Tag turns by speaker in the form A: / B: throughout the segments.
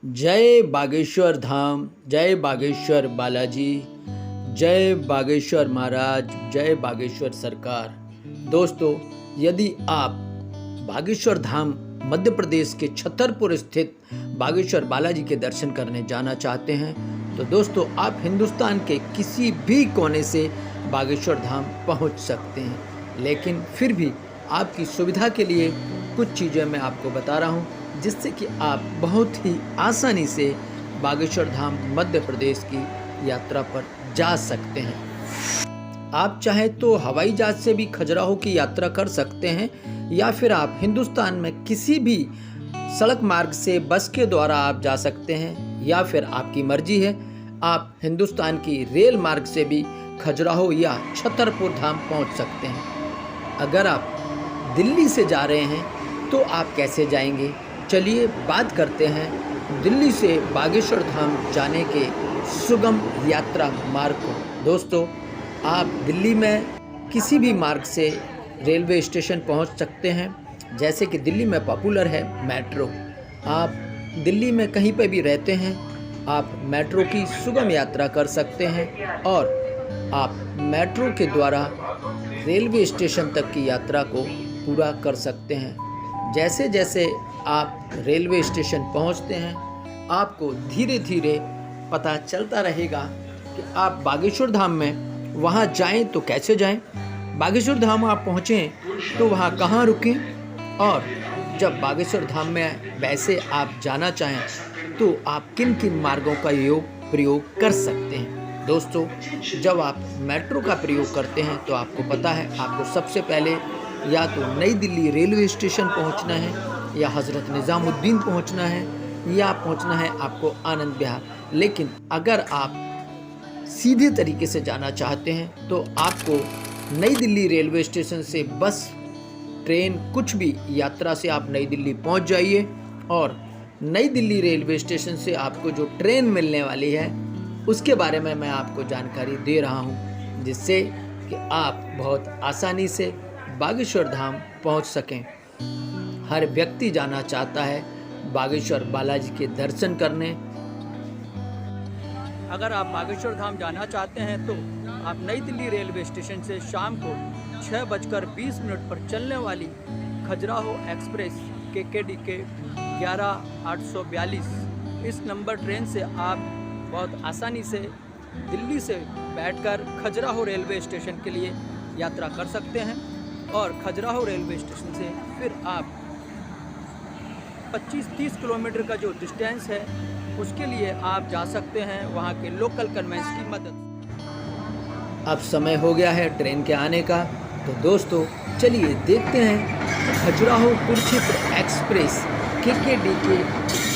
A: जय बागेश्वर धाम, जय बागेश्वर बालाजी, जय बागेश्वर महाराज, जय बागेश्वर सरकार। दोस्तों, यदि आप बागेश्वर धाम मध्य प्रदेश के छतरपुर स्थित बागेश्वर बालाजी के दर्शन करने जाना चाहते हैं तो दोस्तों आप हिंदुस्तान के किसी भी कोने से बागेश्वर धाम पहुंच सकते हैं। लेकिन फिर भी आपकी सुविधा के लिए कुछ चीज़ें मैं आपको बता रहा हूं, जिससे कि आप बहुत ही आसानी से बागेश्वर धाम मध्य प्रदेश की यात्रा पर जा सकते हैं। आप चाहें तो हवाई जहाज से भी खजुराहो की यात्रा कर सकते हैं, या फिर आप हिंदुस्तान में किसी भी सड़क मार्ग से बस के द्वारा आप जा सकते हैं, या फिर आपकी मर्जी है आप हिंदुस्तान की रेल मार्ग से भी खजुराहो या छतरपुर धाम पहुंच सकते हैं। अगर आप दिल्ली से जा रहे हैं तो आप कैसे जाएंगे, चलिए बात करते हैं दिल्ली से बागेश्वर धाम जाने के सुगम यात्रा मार्ग को। दोस्तों, आप दिल्ली में किसी भी मार्ग से रेलवे स्टेशन पहुंच सकते हैं। जैसे कि दिल्ली में पॉपुलर है मेट्रो। आप दिल्ली में कहीं पे भी रहते हैं, आप मेट्रो की सुगम यात्रा कर सकते हैं और आप मेट्रो के द्वारा रेलवे स्टेशन तक की यात्रा को पूरा कर सकते हैं। जैसे जैसे आप रेलवे स्टेशन पहुंचते हैं, आपको धीरे धीरे पता चलता रहेगा कि आप बागेश्वर धाम में वहां जाएं तो कैसे जाएं, बागेश्वर धाम आप पहुँचें तो वहां कहाँ रुकें, और जब बागेश्वर धाम में वैसे आप जाना चाहें तो आप किन किन मार्गों का प्रयोग कर सकते हैं। दोस्तों, जब आप मेट्रो का प्रयोग करते हैं तो आपको पता है आपको सबसे पहले या तो नई दिल्ली रेलवे स्टेशन पहुंचना है, या हज़रत निज़ामुद्दीन पहुंचना है, या पहुंचना है आपको आनंद विहार। लेकिन अगर आप सीधे तरीके से जाना चाहते हैं तो आपको नई दिल्ली रेलवे स्टेशन से बस, ट्रेन, कुछ भी यात्रा से आप नई दिल्ली पहुंच जाइए, और नई दिल्ली रेलवे स्टेशन से आपको जो ट्रेन मिलने वाली है उसके बारे में मैं आपको जानकारी दे रहा हूं, जिससे कि आप बहुत आसानी से बागेश्वर धाम पहुंच सकें। हर व्यक्ति जाना चाहता है बागेश्वर बालाजी के दर्शन करने। अगर आप बागेश्वर धाम जाना चाहते हैं तो आप नई दिल्ली रेलवे स्टेशन से शाम को 6:20 पर चलने वाली खजुराहो एक्सप्रेस KKDK 11842 इस नंबर ट्रेन से आप बहुत आसानी से दिल्ली से बैठकर खजुराहो रेलवे स्टेशन के लिए यात्रा कर सकते हैं, और खजुराहो रेलवे स्टेशन से फिर आप 25-30 किलोमीटर का जो डिस्टेंस है उसके लिए आप जा सकते हैं वहाँ के लोकल कन्वेंस की मदद। अब समय हो गया है ट्रेन के आने का, तो दोस्तों चलिए देखते हैं खजुराहो कुरुक्षेत्र एक्सप्रेस KKDK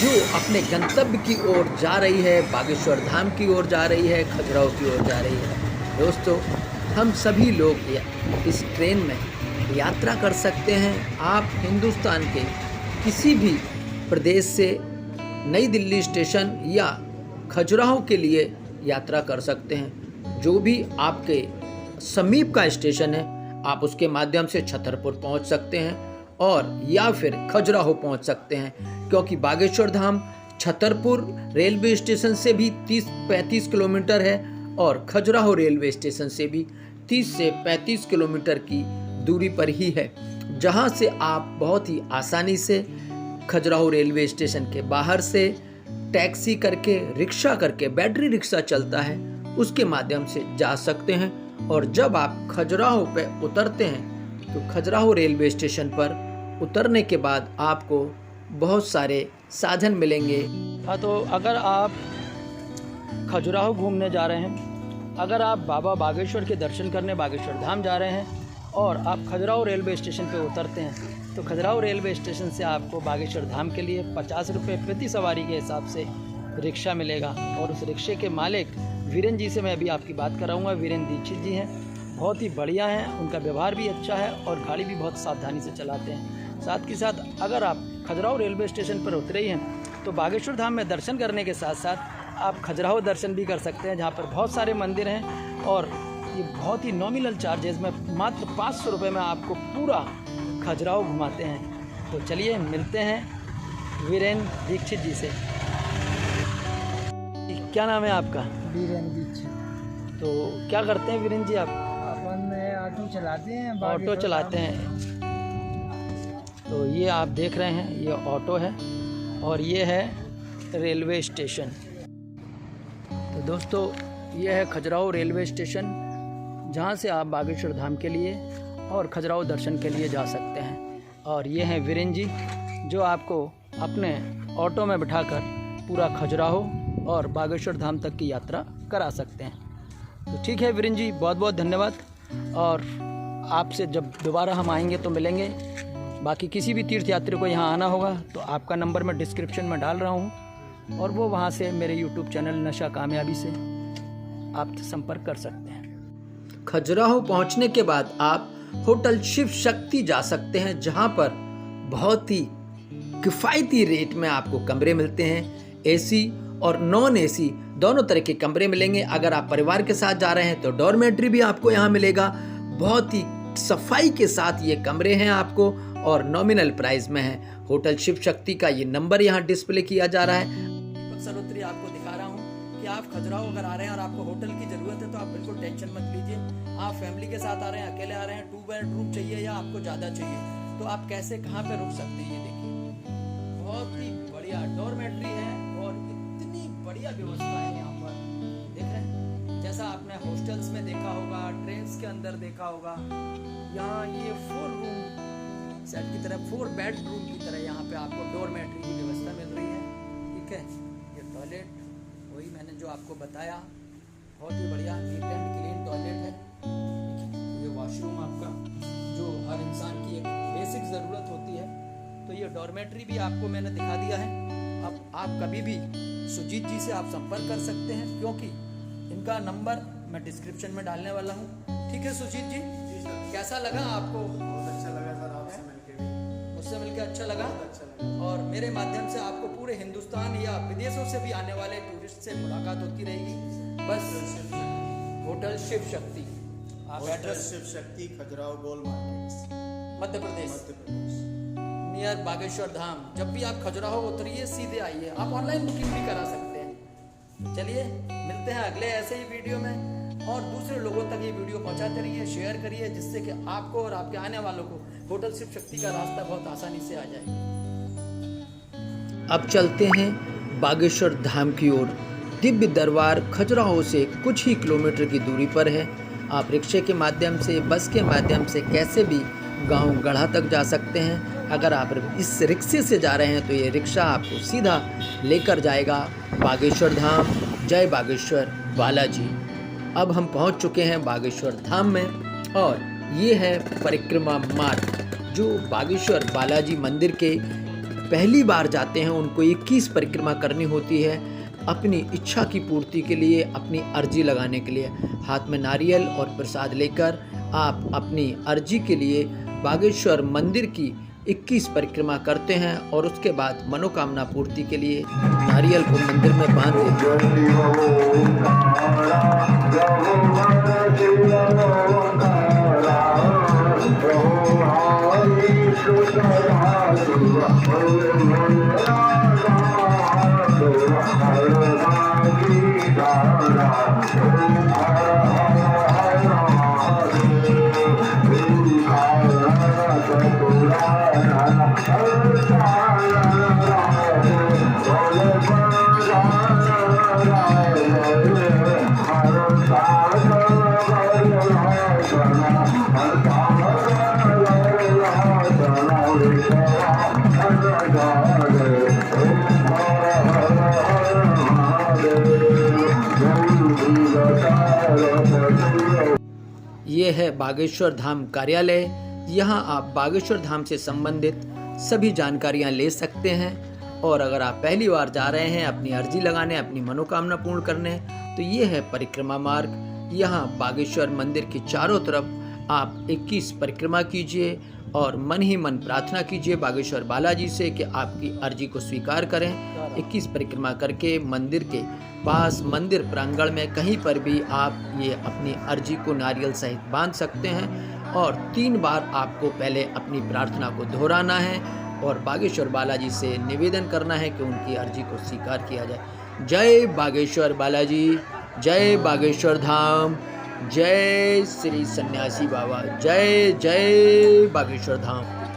A: जो अपने गंतव्य की ओर जा रही है, बागेश्वर धाम की ओर जा रही है, खजुराहो की ओर जा रही है। दोस्तों, हम सभी लोग इस ट्रेन में यात्रा कर सकते हैं। आप हिंदुस्तान के किसी भी प्रदेश से नई दिल्ली स्टेशन या खजुराहो के लिए यात्रा कर सकते हैं। जो भी आपके समीप का स्टेशन है आप उसके माध्यम से छतरपुर पहुंच सकते हैं, और या फिर खजुराहो पहुंच सकते हैं, क्योंकि बागेश्वर धाम छतरपुर रेलवे स्टेशन से भी 30-35 किलोमीटर है और खजुराहो रेलवे स्टेशन से भी 30 से 35 किलोमीटर की दूरी पर ही है, जहां से आप बहुत ही आसानी से खजुराहो रेलवे स्टेशन के बाहर से टैक्सी करके, रिक्शा करके, बैटरी रिक्शा चलता है उसके माध्यम से जा सकते हैं। और जब आप खजुराहो पे उतरते हैं तो खजुराहो रेलवे स्टेशन पर उतरने के बाद आपको बहुत सारे साधन मिलेंगे। तो अगर आप खजुराहो घूमने जा रहे हैं, अगर आप बाबा बागेश्वर के दर्शन करने बागेश्वर धाम जा रहे हैं और आप खजुराहो रेलवे स्टेशन पे उतरते हैं तो खजुराहो रेलवे स्टेशन से आपको बागेश्वर धाम के लिए 50 रुपये प्रति सवारी के हिसाब से रिक्शा मिलेगा। और उस रिक्शे के मालिक वीरेंद्र जी से मैं अभी आपकी बात कराऊंगा। वीरेंद्र दीक्षित जी हैं, बहुत ही बढ़िया हैं, उनका व्यवहार भी अच्छा है और गाड़ी भी बहुत सावधानी से चलाते हैं। साथ ही साथ अगर आप खजुराहो रेलवे स्टेशन पर उतरे ही हैं तो बागेश्वर धाम में दर्शन करने के साथ साथ आप खजुराहो दर्शन भी कर सकते हैं, जहाँ पर बहुत सारे मंदिर हैं और ये बहुत ही नॉमिनल चार्जेस में मात्र 500 रुपये में आपको पूरा खजुराहो घुमाते हैं। तो चलिए मिलते हैं वीरेंद्र दीक्षित जी से। क्या नाम है आपका?
B: वीरेंद्र जी।
A: तो क्या करते हैं वीरेंद्र जी आप?
B: अपन ऑटो चलाते हैं।
A: ऑटो चलाते हैं। तो ये आप देख रहे हैं, ये ऑटो है और ये है रेलवे स्टेशन। तो दोस्तों ये है खजुराहो रेलवे स्टेशन, जहाँ से आप बागेश्वर धाम के लिए और खजुराहो दर्शन के लिए जा सकते हैं। और ये हैं वीरेंद्र जी, जो आपको अपने ऑटो में बिठाकर पूरा खजुराहो और बागेश्वर धाम तक की यात्रा करा सकते हैं। तो ठीक है वीरेंद्र जी, बहुत बहुत धन्यवाद। और आपसे जब दोबारा हम आएंगे तो मिलेंगे। बाकी किसी भी तीर्थयात्री को यहाँ आना होगा तो आपका नंबर मैं डिस्क्रिप्शन में डाल रहा हूँ, और वो वहाँ से मेरे यूट्यूब चैनल नशा कामयाबी से आप संपर्क कर सकते हैं। खजुराहो पहुँचने के बाद आप होटल शिव शक्ति जा सकते हैं, जहाँ पर बहुत ही किफ़ायती रेट में आपको कमरे मिलते हैं। एसी और नॉन एसी दोनों तरह के कमरे मिलेंगे। अगर आप परिवार के साथ जा रहे हैं तो डॉर्मेट्री भी आपको यहाँ मिलेगा। बहुत ही सफाई के साथ ये कमरे हैं आपको, और नॉमिनल प्राइस में है। होटल शिव शक्ति का ये नंबर यहाँ डिस्प्ले किया जा रहा है। सरोत्री आपको दिखा रहा हूँ कि आप खजुराहो अगर आ रहे हैं और आपको होटल की ज़रूरत है तो आप बिल्कुल टेंशन मत लीजिए। आप फैमिली के साथ आ रहे हैं, अकेले आ रहे हैं, 2 बेडरूम चाहिए या आपको ज़्यादा चाहिए, तो आप कैसे कहाँ पे रुक सकते हैं। ये देखिए, बहुत ही बढ़िया डॉर्मेट्री है और इतनी बढ़िया व्यवस्था है यहाँ पर। देख रहे हैं, जैसा आपने हॉस्टल्स में देखा होगा, ट्रेन्स के अंदर देखा होगा, यहाँ ये 4 रूम सेट की तरह, 4 बेडरूम की तरह यहाँ पे आपको डॉर्मेट्री की व्यवस्था मिल रही है। ठीक है, ये टॉयलेट वही मैंने जो आपको बताया, बहुत ही बढ़िया नीट एंड क्लीन टॉयलेट है। ये वॉशरूम आपका, जो हर इंसान की एक बेसिक ज़रूरत होती है। तो ये डॉर्मेट्री भी आपको मैंने दिखा दिया है। अब आप कभी भी सुजीत जी से आप संपर्क कर सकते हैं, क्योंकि इनका नंबर मैं डिस्क्रिप्शन में डालने वाला हूँ। ठीक है सुजीत जी, कैसा लगा आपको?
C: बहुत अच्छा लगा सर, आपसे मिलके भी।
A: मुझसे मिलकर अच्छा लगा।
C: अच्छा लगा।
A: और मेरे माध्यम से आपको पूरे हिंदुस्तान या विदेशों से भी आने वाले टूरिस्ट से मुलाकात होती रहेगी। बस होटल शिव शक्ति, आप एड्रेस
C: शिव शक्ति, खजुराहो गोल मार्केट,
A: मध्य प्रदेश,
C: मध्य प्रदेश,
A: नियर बागेश्वर धाम। जब भी आप खजुराहो उतरिए सीधे आइए। आप ऑनलाइन बुकिंग भी करा सकते हैं। चलिए मिलते हैं अगले ऐसे ही वीडियो में, और दूसरे लोगों तक ये वीडियो पहुंचाते रहिए, शेयर करिए, जिससे कि आपको और आपके आने वालों को होटल शिव शक्ति का रास्ता बहुत आसानी से आ जाए। अब चलते हैं बागेश्वर धाम की ओर। दिव्य दरबार खजुराहो से कुछ ही किलोमीटर की दूरी पर है। आप रिक्शे के माध्यम से, बस के माध्यम से कैसे भी गांव गढ़ा तक जा सकते हैं। अगर आप इस रिक्शे से जा रहे हैं तो ये रिक्शा आपको सीधा लेकर जाएगा बागेश्वर धाम। जय बागेश्वर बालाजी। अब हम पहुंच चुके हैं बागेश्वर धाम में, और ये है परिक्रमा मार्ग। जो बागेश्वर बालाजी मंदिर के पहली बार जाते हैं उनको 21 परिक्रमा करनी होती है, अपनी इच्छा की पूर्ति के लिए, अपनी अर्जी लगाने के लिए। हाथ में नारियल और प्रसाद लेकर आप अपनी अर्जी के लिए बागेश्वर मंदिर की 21 परिक्रमा करते हैं, और उसके बाद मनोकामना पूर्ति के लिए नारियल को मंदिर में बांध देते ये है बागेश्वर धाम कार्यालय। यहाँ आप बागेश्वर धाम से संबंधित सभी जानकारियाँ ले सकते हैं। और अगर आप पहली बार जा रहे हैं अपनी अर्जी लगाने, अपनी मनोकामना पूर्ण करने, तो ये है परिक्रमा मार्ग। यहाँ बागेश्वर मंदिर के चारों तरफ आप 21 परिक्रमा कीजिए और मन ही मन प्रार्थना कीजिए बागेश्वर बालाजी से कि आपकी अर्जी को स्वीकार करें। 21 परिक्रमा करके मंदिर के पास, मंदिर प्रांगण में कहीं पर भी आप ये अपनी अर्जी को नारियल सहित बांध सकते हैं। और 3 बार आपको पहले अपनी प्रार्थना को दोहराना है। और बागेश्वर बालाजी से निवेदन करना है कि उनकी अर्जी को स्वीकार किया जाए। जय बागेश्वर बालाजी, जय बागेश्वर धाम, जय श्री सन्यासी बाबा, जय जय बागेश्वर धाम।